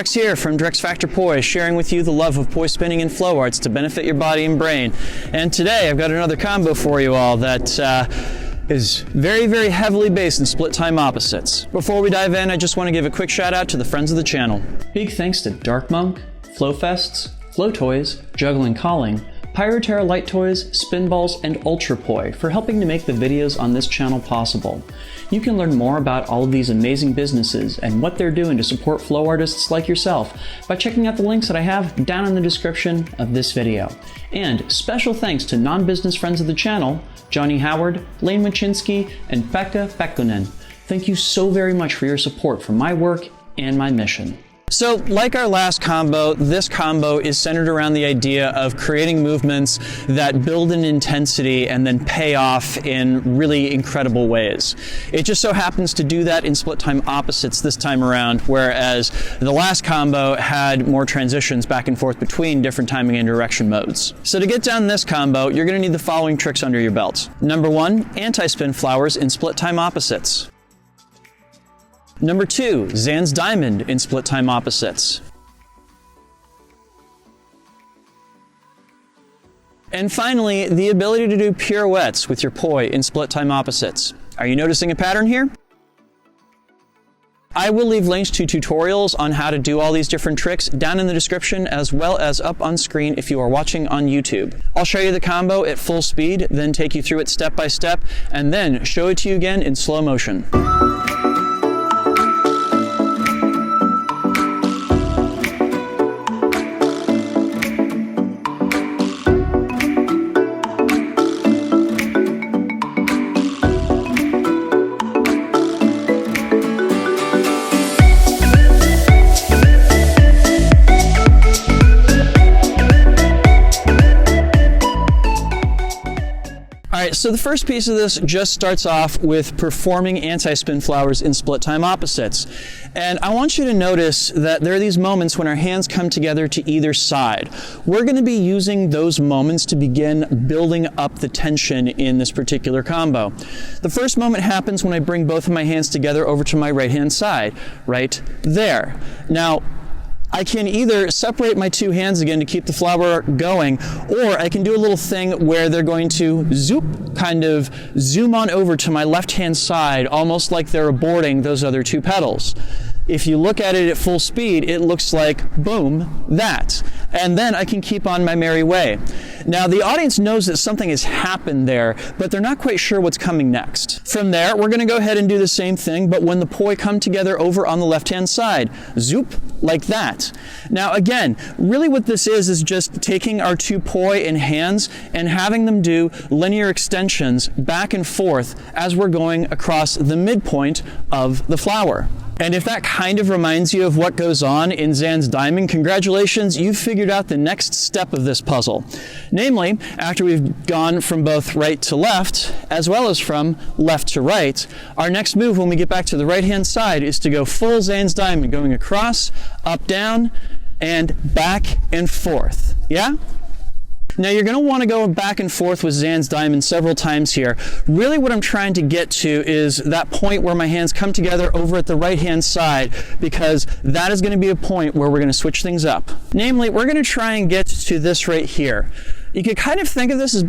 Drex here from Drex Factor Poi, sharing with you the love of poi spinning and flow arts to benefit your body and brain. And today I've got another combo for you all that is very, very heavily based in split time opposites. Before we dive in, I just want to give a quick shout out to the friends of the channel. Big thanks to Dark Monk, Flow Fests, Flow Toys, Juggling Calling, Pyroterra Light Toys, Spinballs, and Ultrapoi for helping to make the videos on this channel possible. You can learn more about all of these amazing businesses and what they're doing to support flow artists like yourself by checking out the links that I have down in the description of this video. And special thanks to non-business friends of the channel, Johnny Howard, Lain Mochinsky, and Pekka Pekkonen. Thank you so very much for your support for my work and my mission. So, like our last combo, this combo is centered around the idea of creating movements that build in intensity and then pay off in really incredible ways. It just so happens to do that in split time opposites this time around, whereas the last combo had more transitions back and forth between different timing and direction modes. So to get down this combo, you're going to need the following tricks under your belt. Number 1, anti-spin flowers in split time opposites. Number 2, Zhan's Diamond in split time opposites. And finally, the ability to do pirouettes with your poi in split time opposites. Are you noticing a pattern here? I will leave links to tutorials on how to do all these different tricks down in the description as well as up on screen if you are watching on YouTube. I'll show you the combo at full speed, then take you through it step by step, and then show it to you again in slow motion. So the first piece of this just starts off with performing anti-spin flowers in split time opposites. And I want you to notice that there are these moments when our hands come together to either side. We're going to be using those moments to begin building up the tension in this particular combo. The first moment happens when I bring both of my hands together over to my right hand side, right there. Now, I can either separate my two hands again to keep the flower going, or I can do a little thing where they're going to kind of zoom on over to my left-hand side, almost like they're aborting those other two petals. If you look at it at full speed, it looks like, boom, that. And then I can keep on my merry way. Now, the audience knows that something has happened there, but they're not quite sure what's coming next. From there, we're going to go ahead and do the same thing, but when the poi come together over on the left-hand side, zoop, like that. Now, again, really what this is just taking our two poi in hands and having them do linear extensions back and forth as we're going across the midpoint of the flower. And if that kind of reminds you of what goes on in Zhan's Diamond, congratulations, you've figured out the next step of this puzzle. Namely, after we've gone from both right to left, as well as from left to right, our next move when we get back to the right-hand side is to go full Zhan's Diamond, going across, up, down, and back and forth. Yeah? Now you're going to want to go back and forth with Zhan's Diamond several times here. Really what I'm trying to get to is that point where my hands come together over at the right-hand side, because that is going to be a point where we're going to switch things up. Namely, we're going to try and get to this right here. You could kind of think of this as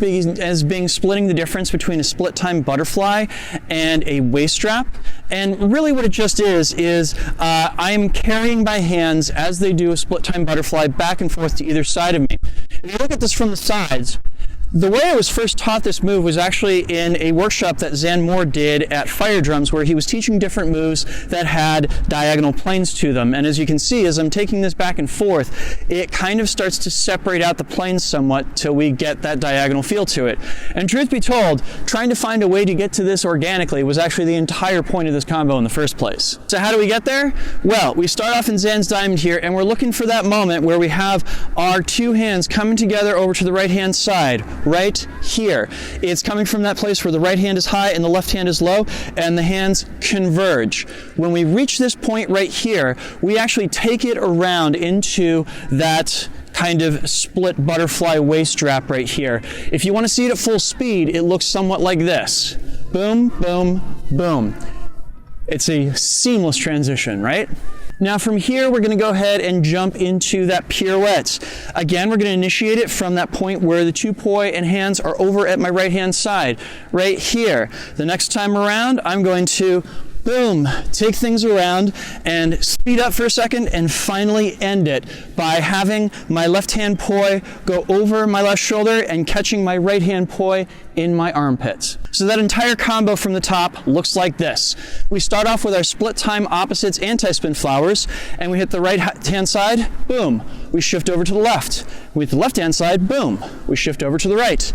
being splitting the difference between a split time butterfly and a waist strap. And really what it just is I'm carrying my hands as they do a split time butterfly back and forth to either side of me. If you look at this from the sides, the way I was first taught this move was actually in a workshop that Zhan Moore did at Fire Drums, where he was teaching different moves that had diagonal planes to them. And as you can see, as I'm taking this back and forth, it kind of starts to separate out the planes somewhat till we get that diagonal feel to it. And truth be told, trying to find a way to get to this organically was actually the entire point of this combo in the first place. So how do we get there? Well, we start off in Zhan's Diamond here, and we're looking for that moment where we have our two hands coming together over to the right-hand side. Right here. It's coming from that place where the right hand is high and the left hand is low, and the hands converge. When we reach this point right here, we actually take it around into that kind of split butterfly waist strap right here. If you want to see it at full speed, it looks somewhat like this. Boom, boom, boom. It's a seamless transition, right? Now from here, we're going to go ahead and jump into that pirouette. Again, we're going to initiate it from that point where the two poi and hands are over at my right-hand side, right here. The next time around, I'm going to boom, take things around and speed up for a second and finally end it by having my left-hand poi go over my left shoulder and catching my right-hand poi in my armpits. So that entire combo from the top looks like this. We start off with our split time opposites anti-spin flowers, and we hit the right-hand side, boom, we shift over to the left. With the left-hand side, boom, we shift over to the right.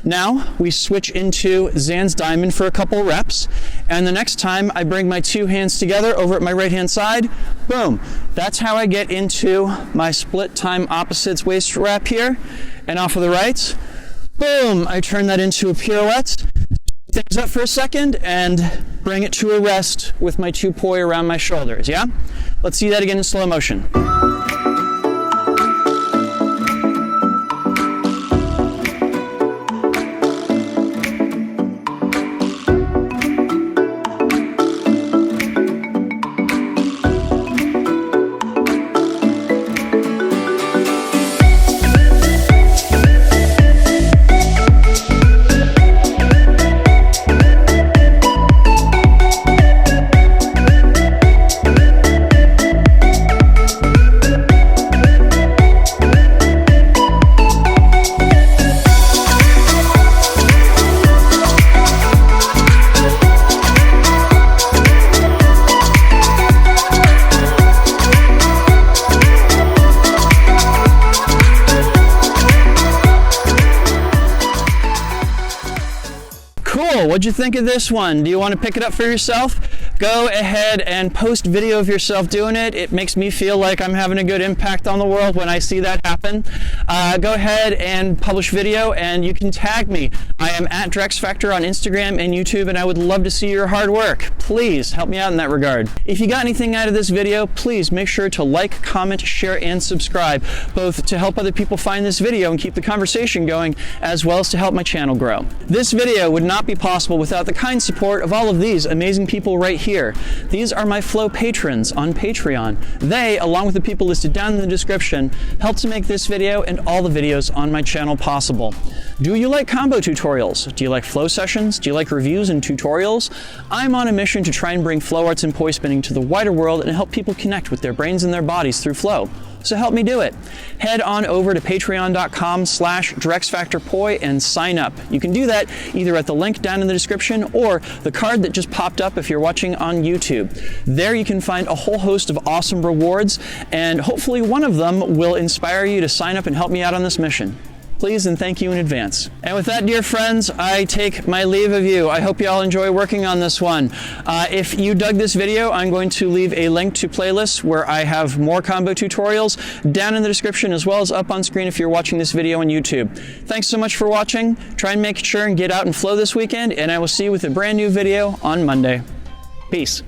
Now we switch into Zan's diamond for a couple reps, and the next time I bring my two hands together over at my right-hand side, boom. That's how I get into my split time opposites waist wrap here, and off of the right, boom, I turn that into a pirouette, things up for a second, and bring it to a rest with my two poi around my shoulders, yeah? Let's see that again in slow motion. What'd you think of this one? Do you want to pick it up for yourself? Go ahead and post video of yourself doing it. It makes me feel like I'm having a good impact on the world when I see that happen. Go ahead and publish video, and you can tag me. I am at DrexFactor on Instagram and YouTube, and I would love to see your hard work. Please help me out in that regard. If you got anything out of this video, please make sure to like, comment, share, and subscribe, both to help other people find this video and keep the conversation going, as well as to help my channel grow. This video would not be possible without the kind support of all of these amazing people right here. These are my Flow patrons on Patreon. They, along with the people listed down in the description, help to make this video and all the videos on my channel possible. Do you like combo tutorials? Do you like flow sessions? Do you like reviews and tutorials? I'm on a mission to try and bring flow arts and poi spinning to the wider world and help people connect with their brains and their bodies through flow. So help me do it. Head on over to patreon.com/DrexFactorPoi and sign up. You can do that either at the link down in the description or the card that just popped up if you're watching on YouTube. There you can find a whole host of awesome rewards, and hopefully one of them will inspire you to sign up and help me out on this mission. Please and thank you in advance. And with that, dear friends, I take my leave of you. I hope you all enjoy working on this one. If you dug this video, I'm going to leave a link to playlists where I have more combo tutorials down in the description, as well as up on screen if you're watching this video on YouTube. Thanks so much for watching. Try and make sure and get out and flow this weekend, and I will see you with a brand new video on Monday. Peace.